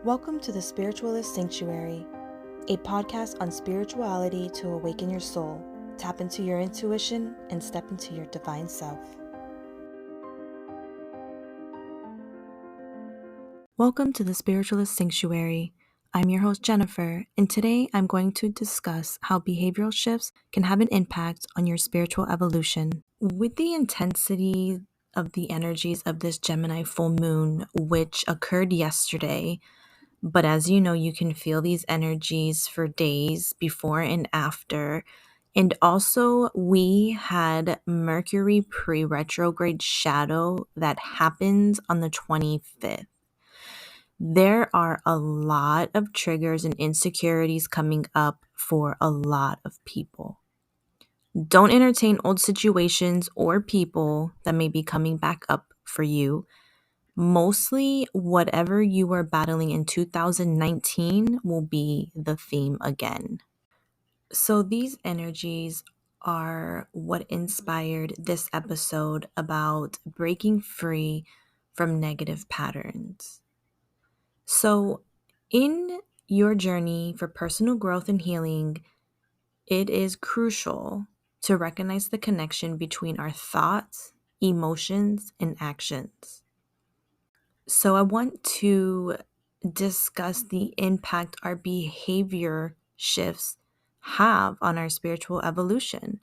Welcome to the Spiritualist Sanctuary, a podcast on spirituality to awaken your soul, tap into your intuition, and step into your divine self. Welcome to the Spiritualist Sanctuary. I'm your host, Jennifer, and today I'm going to discuss how behavioral shifts can have an impact on your spiritual evolution. With the intensity of the energies of this Gemini full moon, which occurred yesterday, but as you know, you can feel these energies for days before and after. And also, we had Mercury pre-retrograde shadow that happens on the 25th. There are a lot of triggers and insecurities coming up for a lot of people. Don't entertain old situations or people that may be coming back up for you. Mostly, whatever you were battling in 2019 will be the theme again. So, these energies are what inspired this episode about breaking free from negative patterns. So, in your journey for personal growth and healing, it is crucial to recognize the connection between our thoughts, emotions, and actions. So, I want to discuss the impact our behavior shifts have on our spiritual evolution.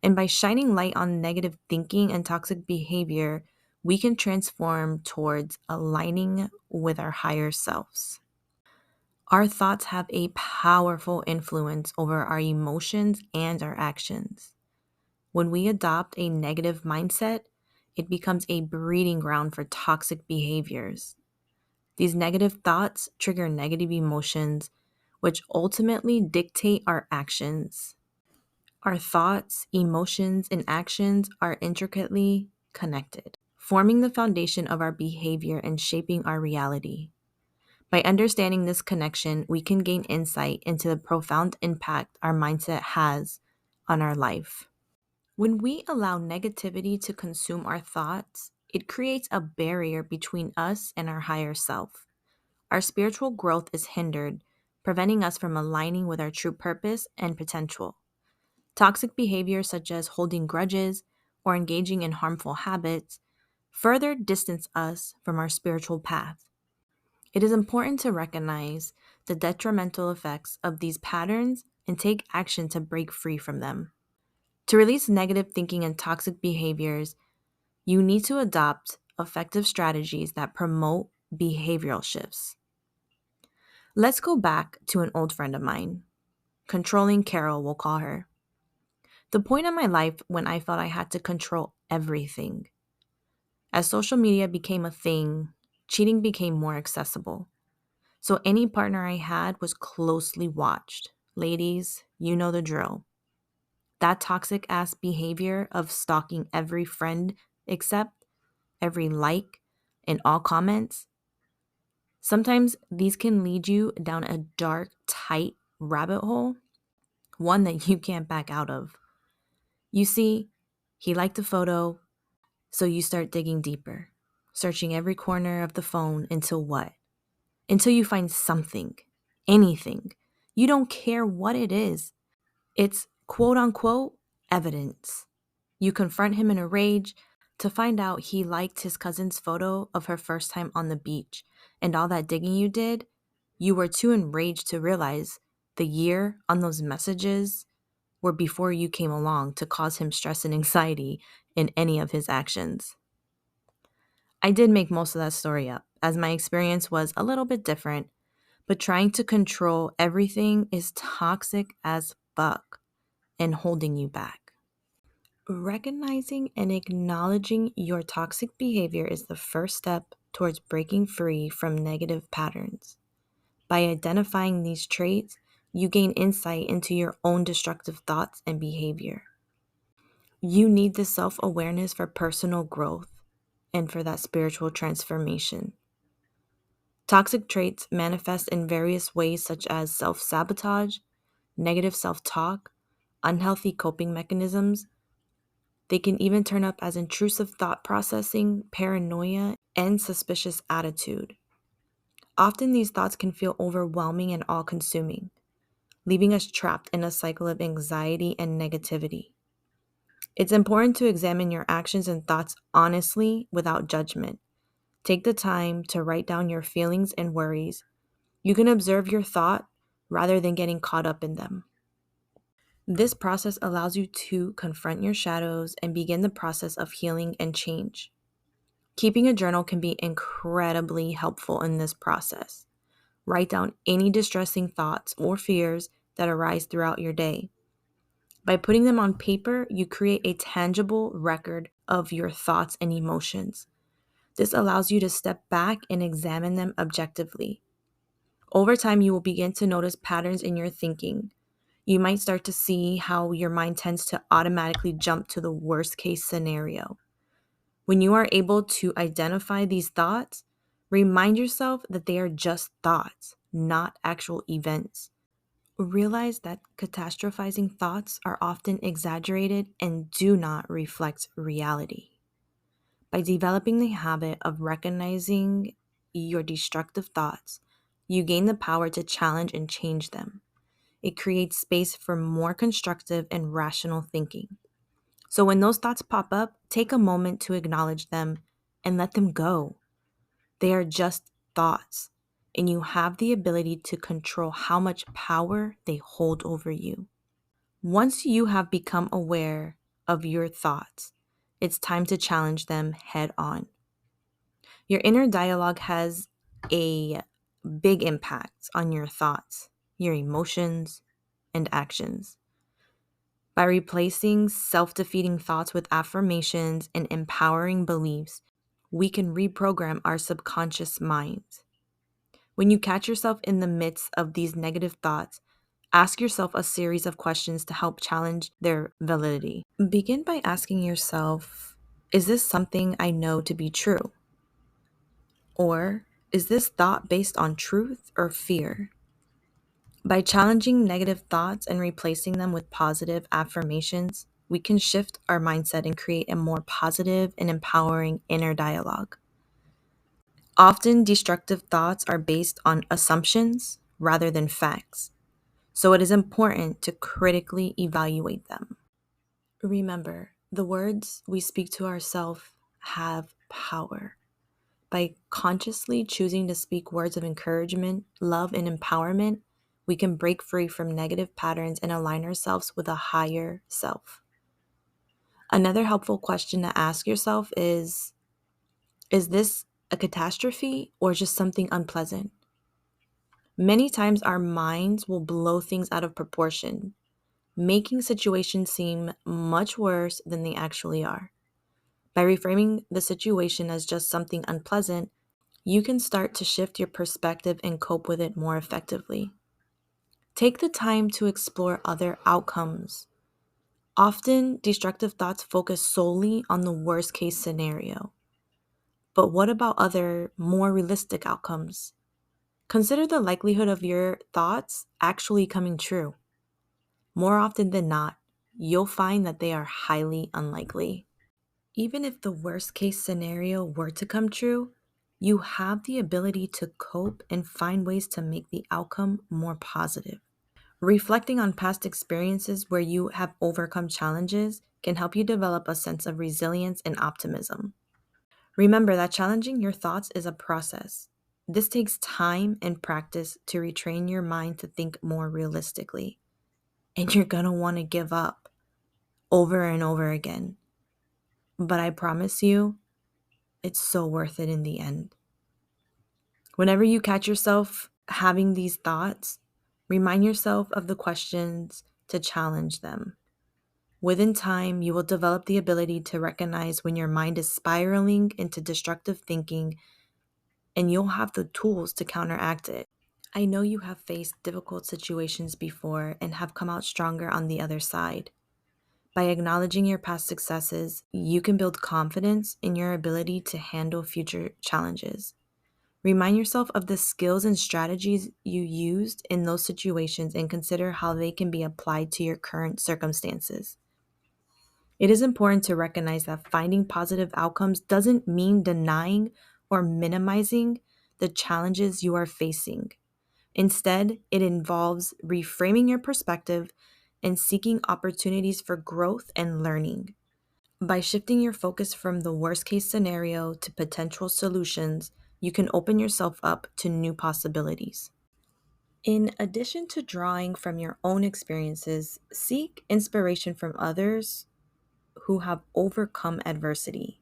And by shining light on negative thinking and toxic behavior, we can transform towards aligning with our higher selves. Our thoughts have a powerful influence over our emotions and our actions. When we adopt a negative mindset, it becomes a breeding ground for toxic behaviors. These negative thoughts trigger negative emotions, which ultimately dictate our actions. Our thoughts, emotions, and actions are intricately connected, forming the foundation of our behavior and shaping our reality. By understanding this connection, we can gain insight into the profound impact our mindset has on our life. When we allow negativity to consume our thoughts, it creates a barrier between us and our higher self. Our spiritual growth is hindered, preventing us from aligning with our true purpose and potential. Toxic behaviors such as holding grudges or engaging in harmful habits further distance us from our spiritual path. It is important to recognize the detrimental effects of these patterns and take action to break free from them. To release negative thinking and toxic behaviors, you need to adopt effective strategies that promote behavioral shifts. Let's go back to an old friend of mine. Controlling Carol, we'll call her. The point in my life when I felt I had to control everything. As social media became a thing, cheating became more accessible. So any partner I had was closely watched. Ladies, you know the drill. That toxic ass behavior of stalking every friend except every like and all comments. Sometimes these can lead you down a dark, tight rabbit hole, one that you can't back out of. You see, he liked a photo, so you start digging deeper, searching every corner of the phone until what? Until you find something, anything. You don't care what it is. It's quote unquote evidence. You confront him in a rage to find out he liked his cousin's photo of her first time on the beach, and all that digging you did, you were too enraged to realize the year on those messages were before you came along to cause him stress and anxiety in any of his actions. I did make most of that story up, as my experience was a little bit different, but trying to control everything is toxic as fuck and holding you back. Recognizing and acknowledging your toxic behavior is the first step towards breaking free from negative patterns. By identifying these traits, you gain insight into your own destructive thoughts and behavior. You need this self-awareness for personal growth and for that spiritual transformation. Toxic traits manifest in various ways such as self-sabotage, negative self-talk, unhealthy coping mechanisms. They can even turn up as intrusive thought processing, paranoia, and suspicious attitude. Often these thoughts can feel overwhelming and all-consuming, leaving us trapped in a cycle of anxiety and negativity. It's important to examine your actions and thoughts honestly without judgment. Take the time to write down your feelings and worries. You can observe your thought rather than getting caught up in them. This process allows you to confront your shadows and begin the process of healing and change. Keeping a journal can be incredibly helpful in this process. Write down any distressing thoughts or fears that arise throughout your day. By putting them on paper, you create a tangible record of your thoughts and emotions. This allows you to step back and examine them objectively. Over time, you will begin to notice patterns in your thinking. You might start to see how your mind tends to automatically jump to the worst case scenario. When you are able to identify these thoughts, remind yourself that they are just thoughts, not actual events. Realize that catastrophizing thoughts are often exaggerated and do not reflect reality. By developing the habit of recognizing your destructive thoughts, you gain the power to challenge and change them. It creates space for more constructive and rational thinking. So when those thoughts pop up, take a moment to acknowledge them and let them go. They are just thoughts, and you have the ability to control how much power they hold over you. Once you have become aware of your thoughts, it's time to challenge them head on. Your inner dialogue has a big impact on your thoughts, your emotions, and actions. By replacing self-defeating thoughts with affirmations and empowering beliefs, we can reprogram our subconscious minds. When you catch yourself in the midst of these negative thoughts, ask yourself a series of questions to help challenge their validity. Begin by asking yourself, is this something I know to be true? Or is this thought based on truth or fear? By challenging negative thoughts and replacing them with positive affirmations, we can shift our mindset and create a more positive and empowering inner dialogue. Often, destructive thoughts are based on assumptions rather than facts, so it is important to critically evaluate them. Remember, the words we speak to ourselves have power. By consciously choosing to speak words of encouragement, love, and empowerment, we can break free from negative patterns and align ourselves with a higher self. Another helpful question to ask yourself is this a catastrophe or just something unpleasant? Many times our minds will blow things out of proportion, making situations seem much worse than they actually are. By reframing the situation as just something unpleasant, you can start to shift your perspective and cope with it more effectively. Take the time to explore other outcomes. Often, destructive thoughts focus solely on the worst case scenario. But what about other, more realistic outcomes? Consider the likelihood of your thoughts actually coming true. More often than not, you'll find that they are highly unlikely. Even if the worst case scenario were to come true, you have the ability to cope and find ways to make the outcome more positive. Reflecting on past experiences where you have overcome challenges can help you develop a sense of resilience and optimism. Remember that challenging your thoughts is a process. This takes time and practice to retrain your mind to think more realistically. And you're going to want to give up over and over again. But I promise you, it's so worth it in the end. Whenever you catch yourself having these thoughts, remind yourself of the questions to challenge them. Within time, you will develop the ability to recognize when your mind is spiraling into destructive thinking, and you'll have the tools to counteract it. I know you have faced difficult situations before and have come out stronger on the other side. By acknowledging your past successes, you can build confidence in your ability to handle future challenges. Remind yourself of the skills and strategies you used in those situations and consider how they can be applied to your current circumstances. It is important to recognize that finding positive outcomes doesn't mean denying or minimizing the challenges you are facing. Instead, it involves reframing your perspective and seeking opportunities for growth and learning. By shifting your focus from the worst case scenario to potential solutions, you can open yourself up to new possibilities. In addition to drawing from your own experiences, seek inspiration from others who have overcome adversity.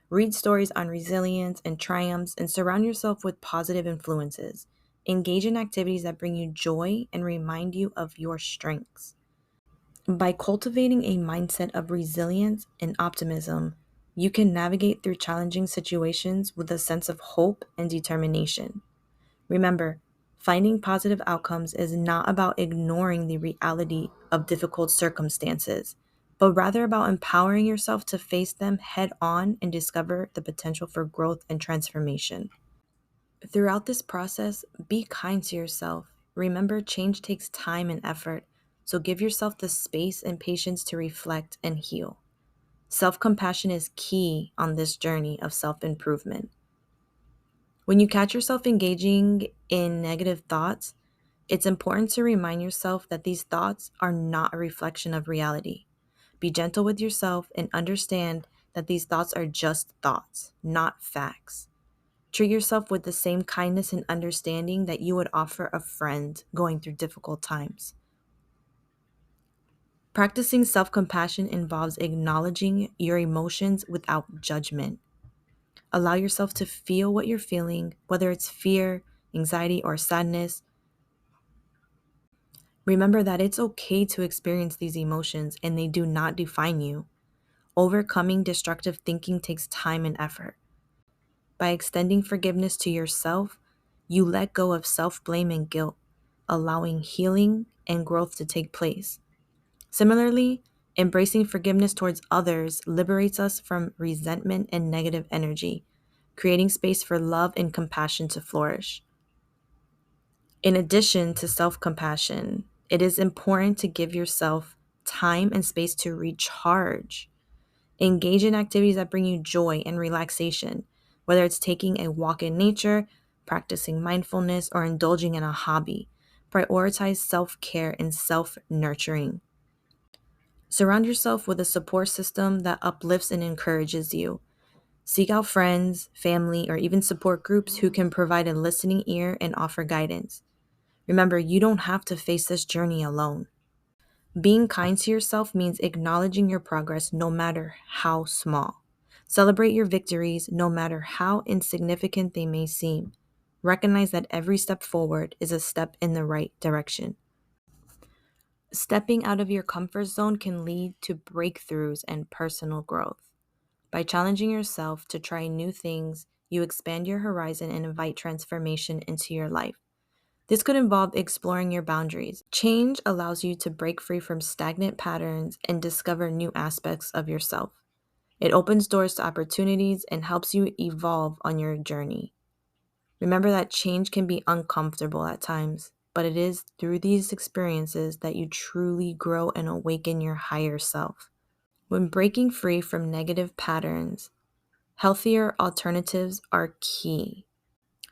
Read stories on resilience and triumphs and surround yourself with positive influences. Engage in activities that bring you joy and remind you of your strengths. By cultivating a mindset of resilience and optimism, you can navigate through challenging situations with a sense of hope and determination. Remember, finding positive outcomes is not about ignoring the reality of difficult circumstances, but rather about empowering yourself to face them head on and discover the potential for growth and transformation. Throughout this process, be kind to yourself. Remember, change takes time and effort, so give yourself the space and patience to reflect and heal. Self compassion is key on this journey of self improvement. When you catch yourself engaging in negative thoughts, it's important to remind yourself that these thoughts are not a reflection of reality. Be gentle with yourself and understand that these thoughts are just thoughts, not facts. Treat yourself with the same kindness and understanding that you would offer a friend going through difficult times. Practicing self compassion involves acknowledging your emotions without judgment. Allow yourself to feel what you're feeling, whether it's fear, anxiety, or sadness. Remember that it's okay to experience these emotions and they do not define you. Overcoming destructive thinking takes time and effort. By extending forgiveness to yourself, you let go of self blame and guilt, allowing healing and growth to take place. Similarly, embracing forgiveness towards others liberates us from resentment and negative energy, creating space for love and compassion to flourish. In addition to self compassion, it is important to give yourself time and space to recharge. Engage in activities that bring you joy and relaxation, whether it's taking a walk in nature, practicing mindfulness, or indulging in a hobby. Prioritize self care and self nurturing. Surround yourself with a support system that uplifts and encourages you. Seek out friends, family, or even support groups who can provide a listening ear and offer guidance. Remember, you don't have to face this journey alone. Being kind to yourself means acknowledging your progress no matter how small. Celebrate your victories no matter how insignificant they may seem. Recognize that every step forward is a step in the right direction. Stepping out of your comfort zone can lead to breakthroughs and personal growth. By challenging yourself to try new things, you expand your horizon and invite transformation into your life. This could involve exploring your boundaries. Change allows you to break free from stagnant patterns and discover new aspects of yourself. It opens doors to opportunities and helps you evolve on your journey. Remember that change can be uncomfortable at times, but it is through these experiences that you truly grow and awaken your higher self. When breaking free from negative patterns, healthier alternatives are key.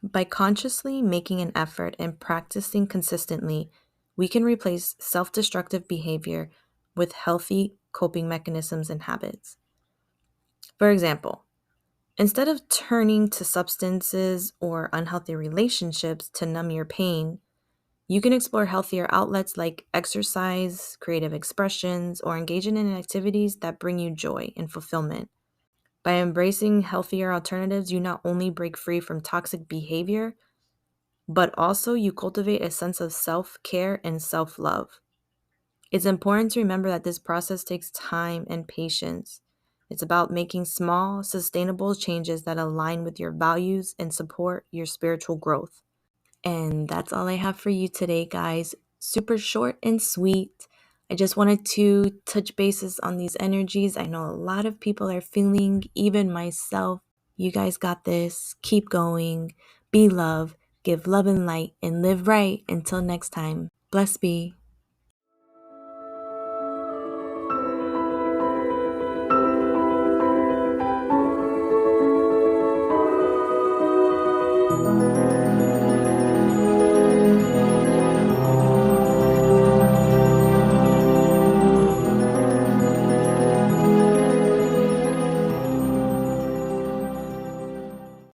By consciously making an effort and practicing consistently, we can replace self destructive behavior with healthy coping mechanisms and habits. For example, instead of turning to substances or unhealthy relationships to numb your pain, you can explore healthier outlets like exercise, creative expressions, or engaging in activities that bring you joy and fulfillment. By embracing healthier alternatives, you not only break free from toxic behavior, but also you cultivate a sense of self-care and self-love. It's important to remember that this process takes time and patience. It's about making small, sustainable changes that align with your values and support your spiritual growth. And that's all I have for you today, guys. Super short and sweet. I just wanted to touch bases on these energies. I know a lot of people are feeling, even myself. You guys got this. Keep going. Be love. Give love and light and live right. Until next time. Bless be.